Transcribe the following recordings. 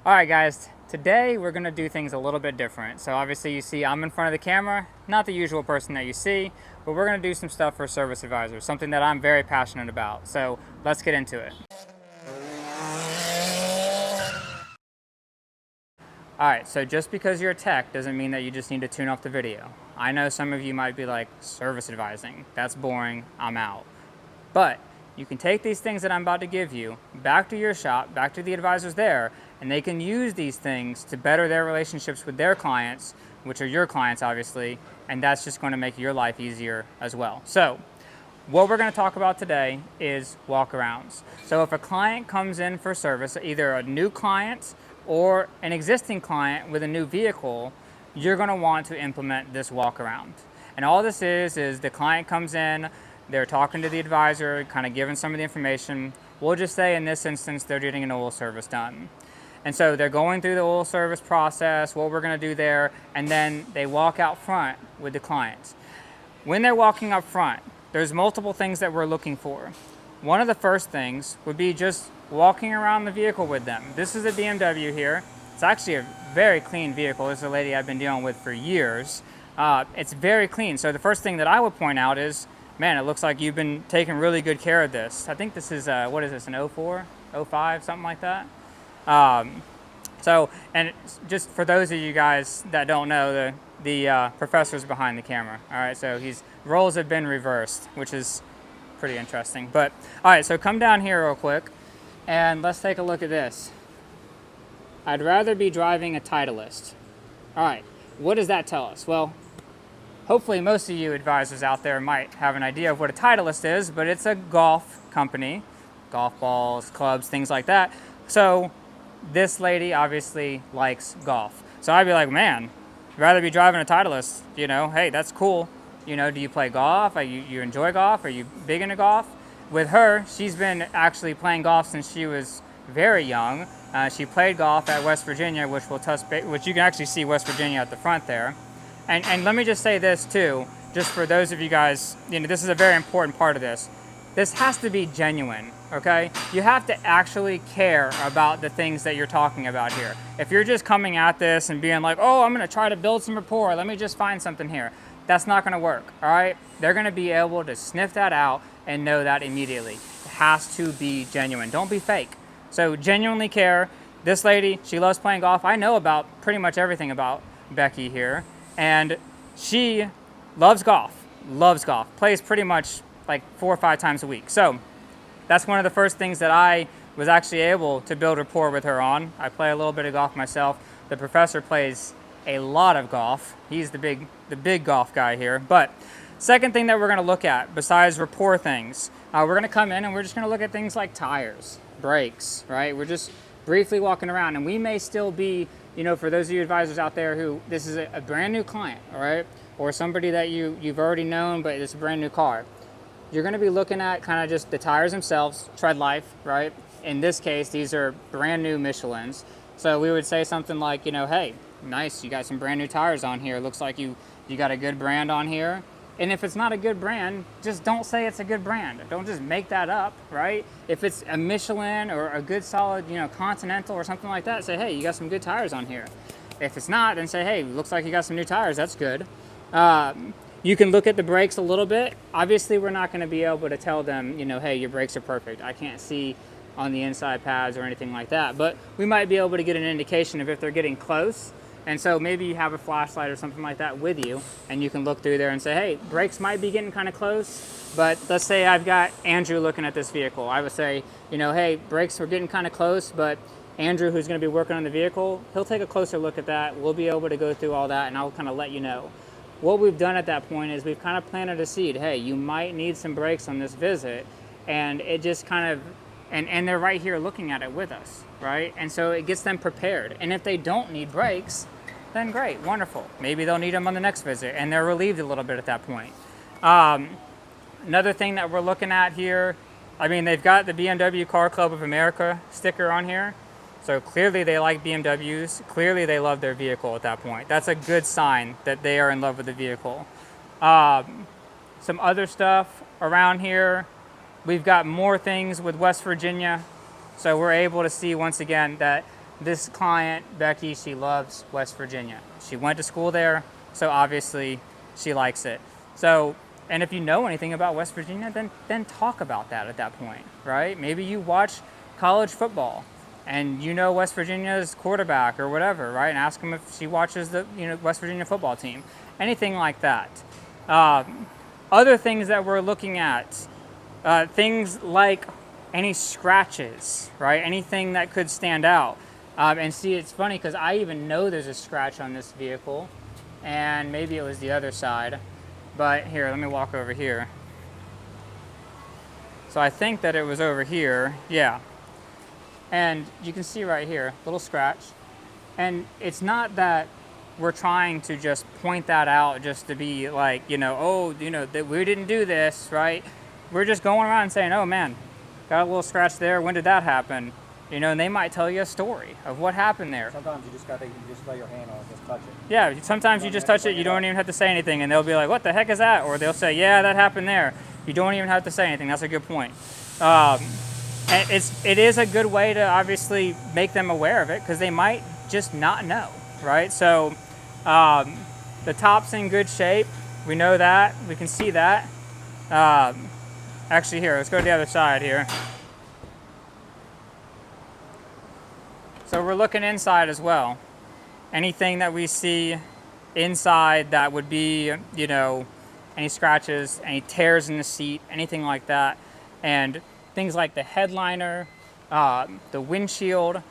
All right, guys, today we're gonna do things a little bit different. So obviously you see I'm in front of the camera, not the usual person that you see, but we're gonna do some stuff for service advisors, something that I'm very passionate about. So let's get into it. All right, so just because you're a tech doesn't mean that you just need to tune off the video. I know some of you might be like, service advising, that's boring, I'm out. But you can take these things that I'm about to give you back to your shop, back to the advisors there, and they can use these things to better their relationships with their clients, which are your clients obviously, and that's just going to make your life easier as well. So what we're going to talk about today is walkarounds. So if a client comes in for service, either a new client or an existing client with a new vehicle, you're going to want to implement this walkaround. And all this is the client comes in, they're talking to the advisor, kind of giving some of the information. We'll just say in this instance, they're getting an oil service done. And so they're going through the oil service process, what we're gonna do there, and then they walk out front with the client. When they're walking up front, there's multiple things that we're looking for. One of the first things would be just walking around the vehicle with them. This is a BMW here. It's actually a very clean vehicle. This is a lady I've been dealing with for years. It's very clean. So the first thing that I would point out is, man, it looks like you've been taking really good care of this. I think this is, what is this, an 04, 05, something like that? And just for those of you guys that don't know, the professor's behind the camera. All right, so roles have been reversed, which is pretty interesting. But, all right, so come down here real quick, and let's take a look at this. I'd rather be driving a Titleist. All right, what does that tell us? Well, hopefully most of you advisors out there might have an idea of what a Titleist is, but it's a golf company, golf balls, clubs, things like that. So this lady obviously likes golf. So I'd be like, man, I'd rather be driving a Titleist, you know, hey, that's cool. You know, do you play golf? You enjoy golf? Are you big into golf? With her, she's been actually playing golf since she was very young. She played golf at West Virginia, which you can actually see West Virginia at the front there. And let me just say this too, just for those of you guys, you know, this is a very important part of this. This has to be genuine, okay? You have to actually care about the things that you're talking about here. If you're just coming at this and being like, oh, I'm gonna try to build some rapport, let me just find something here, that's not gonna work, all right? They're gonna be able to sniff that out and know that immediately. It has to be genuine, don't be fake. So genuinely care. This lady, she loves playing golf. I know about pretty much everything about Becky here. And she loves golf, plays pretty much like 4 or 5 times a week. So that's one of the first things that I was actually able to build rapport with her on. I play a little bit of golf myself. The professor plays a lot of golf. He's the big golf guy here. But second thing that we're gonna look at, besides rapport things, we're gonna come in and we're just gonna look at things like tires, brakes, right? We're just briefly walking around, and we may still be, you know, for those of you advisors out there who this is a brand new client, all right, or somebody that you've already known, but it's a brand new car, you're going to be looking at kind of just the tires themselves, tread life, right? In this case, these are brand new Michelins, so we would say something like, you know, hey, nice, you got some brand new tires on here. Looks like you got a good brand on here. And if it's not a good brand, just don't say it's a good brand. Don't just make that up, right? If it's a Michelin or a good solid, you know, Continental or something like that, say, hey, you got some good tires on here. If it's not, then say, hey, looks like you got some new tires, that's good. You can look at the brakes a little bit. Obviously, we're not gonna be able to tell them, you know, hey, your brakes are perfect. I can't see on the inside pads or anything like that, but we might be able to get an indication of if they're getting close. And so maybe you have a flashlight or something like that with you, and you can look through there and say, hey, brakes might be getting kind of close, but let's say I've got Andrew looking at this vehicle. I would say, you know, hey, brakes are getting kind of close, but Andrew, who's gonna be working on the vehicle, he'll take a closer look at that. We'll be able to go through all that, and I'll kind of let you know. What we've done at that point is we've kind of planted a seed. Hey, you might need some brakes on this visit, and it just kind of, and they're right here looking at it with us, right? And so it gets them prepared. And if they don't need brakes, then great, wonderful. Maybe they'll need them on the next visit, and they're relieved a little bit at that point. Another thing that we're looking at here, I mean, they've got the BMW Car Club of America sticker on here. So clearly they like BMWs. Clearly they love their vehicle at that point. That's a good sign that they are in love with the vehicle. Some other stuff around here. We've got more things with West Virginia. So we're able to see once again that this client, Becky, she loves West Virginia. She went to school there, so obviously she likes it. So, and if you know anything about West Virginia, then talk about that at that point, right? Maybe you watch college football and you know West Virginia's quarterback or whatever, right? And ask them if she watches the West Virginia football team. Anything like that. Other things that we're looking at, things like any scratches, right? Anything that could stand out. And see, it's funny because I even know there's a scratch on this vehicle, and maybe it was the other side. But here, let me walk over here. So I think that it was over here, yeah. And you can see right here, little scratch. And it's not that we're trying to just point that out just to be like, that we didn't do this, right? We're just going around saying, oh man, got a little scratch there, when did that happen? And they might tell you a story of what happened there. Sometimes you just lay your hand on it, just touch it. Yeah, sometimes you just touch it, you don't even have to say anything, and they'll be like, what the heck is that? Or they'll say, yeah, that happened there. You don't even have to say anything. That's a good point. And it is a good way to obviously make them aware of it, because they might just not know, right? So the top's in good shape. We know that. We can see that. Actually, here, let's go to the other side here. So we're looking inside as well. Anything that we see inside that would be, any scratches, any tears in the seat, anything like that. And things like the headliner, the windshield.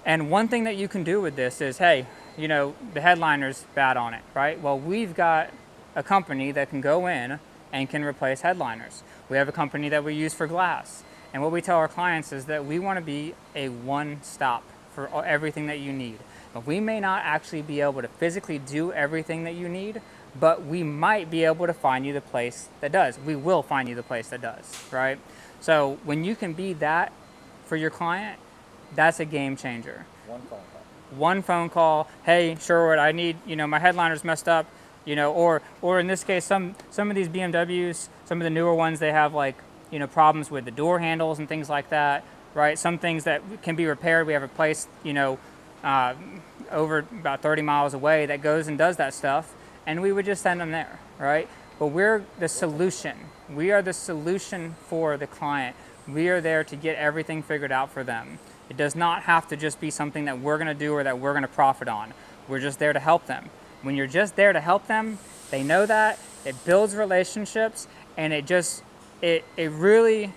And one thing that you can do with this is, hey, the headliner's bad on it, right? Well, we've got a company that can go in and can replace headliners. We have a company that we use for glass. And what we tell our clients is that we want to be a one-stop for everything that you need. But we may not actually be able to physically do everything that you need, but we might be able to find you the place that does. We will find you the place that does, right? So when you can be that for your client, that's a game changer. One phone call. One phone call. Hey, Sherwood, I need, my headliner's messed up, or in this case, some of these BMWs, some of the newer ones, they have problems with the door handles and things like that, right? Some things that can be repaired. We have a place, over about 30 miles away that goes and does that stuff, and we would just send them there, right? But we're the solution. We are the solution for the client. We are there to get everything figured out for them. It does not have to just be something that we're going to do or that we're going to profit on. We're just there to help them. When you're just there to help them, they know that. It builds relationships, and it really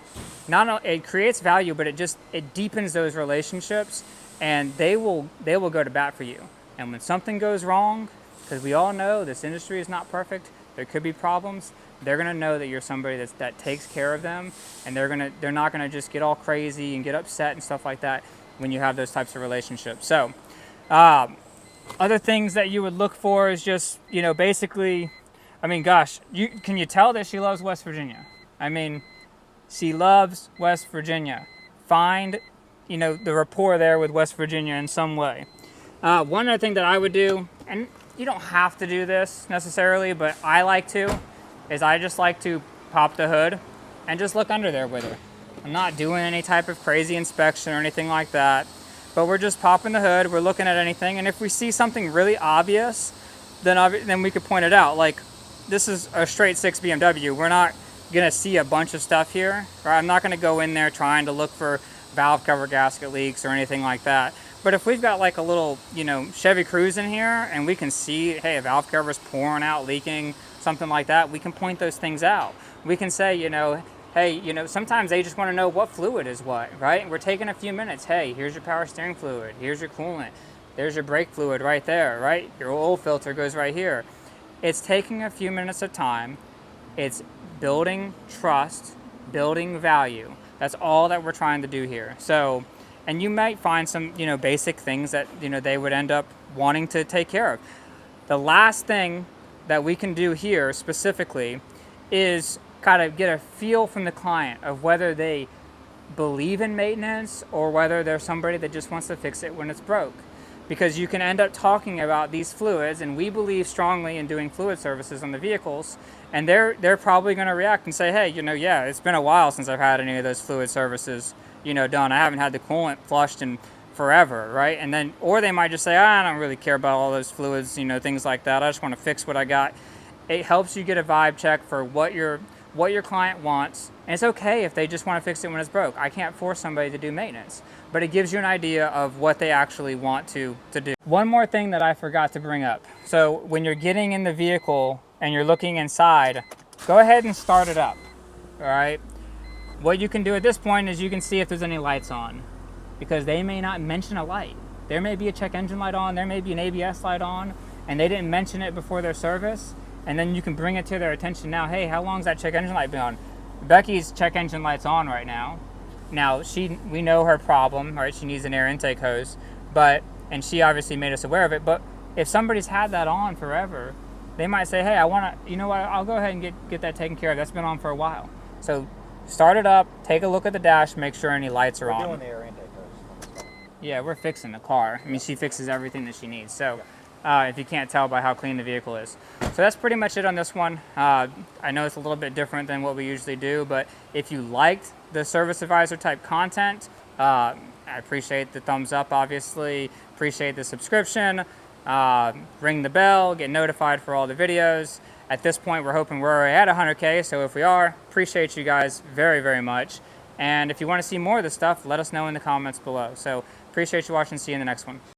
not only it creates value, but it deepens those relationships, and they will go to bat for you. And when something goes wrong, because we all know this industry is not perfect, there could be problems. They're gonna know that you're somebody that takes care of them, and they're not gonna just get all crazy and get upset and stuff like that when you have those types of relationships. So, other things that you would look for is just basically, gosh, can you tell that she loves West Virginia? She loves West Virginia. Find, the rapport there with West Virginia in some way. One other thing that I would do, and you don't have to do this necessarily, but I like to, is I just like to pop the hood and just look under there with her. I'm not doing any type of crazy inspection or anything like that, but we're just popping the hood, we're looking at anything, and if we see something really obvious, then we could point it out. Like, this is a straight 6 BMW. We're not gonna see a bunch of stuff here, right? I'm not gonna go in there trying to look for valve cover gasket leaks or anything like that. But if we've got like a little, Chevy Cruze in here and we can see, hey, a valve cover's pouring out, leaking, something like that, we can point those things out. We can say, hey, sometimes they just want to know what fluid is what, right? We're taking a few minutes. Hey, here's your power steering fluid. Here's your coolant. There's your brake fluid right there, right? Your oil filter goes right here. It's taking a few minutes of time. It's building trust, building value. That's all that we're trying to do here. So, and you might find some, basic things that, they would end up wanting to take care of. The last thing that we can do here specifically is kind of get a feel from the client of whether they believe in maintenance or whether they're somebody that just wants to fix it when it's broke. Because you can end up talking about these fluids, and we believe strongly in doing fluid services on the vehicles, and they're probably going to react and say, hey, yeah, it's been a while since I've had any of those fluid services, done. I haven't had the coolant flushed in forever, right? And then, or they might just say, I don't really care about all those fluids, you know, things like that. I just want to fix what I got. It helps you get a vibe check for what your client wants. And it's okay if they just want to fix it when it's broke. I can't force somebody to do maintenance, but it gives you an idea of what they actually want to do. One more thing that I forgot to bring up. So when you're getting in the vehicle and you're looking inside, go ahead and start it up, all right? What you can do at this point is you can see if there's any lights on, because they may not mention a light. There may be a check engine light on, there may be an ABS light on, and they didn't mention it before their service. And then you can bring it to their attention now. Hey, how long's that check engine light been on? Becky's check engine light's on right now. Now, we know her problem, right? She needs an air intake hose, and she obviously made us aware of it. But if somebody's had that on forever, they might say, hey, you know what, I'll go ahead and get that taken care of. That's been on for a while. So start it up, take a look at the dash, make sure any lights are on. We're doing the air intake hose. Yeah, we're fixing the car. I mean, she fixes everything that she needs. So if you can't tell by how clean the vehicle is. So that's pretty much it on this one. I know it's a little bit different than what we usually do, but if you liked the service advisor type content, I appreciate the thumbs up, obviously. Appreciate the subscription. Ring the bell, get notified for all the videos. At this point, we're hoping we're already at 100K, so if we are, appreciate you guys very, very much. And if you want to see more of this stuff, let us know in the comments below. So appreciate you watching. See you in the next one.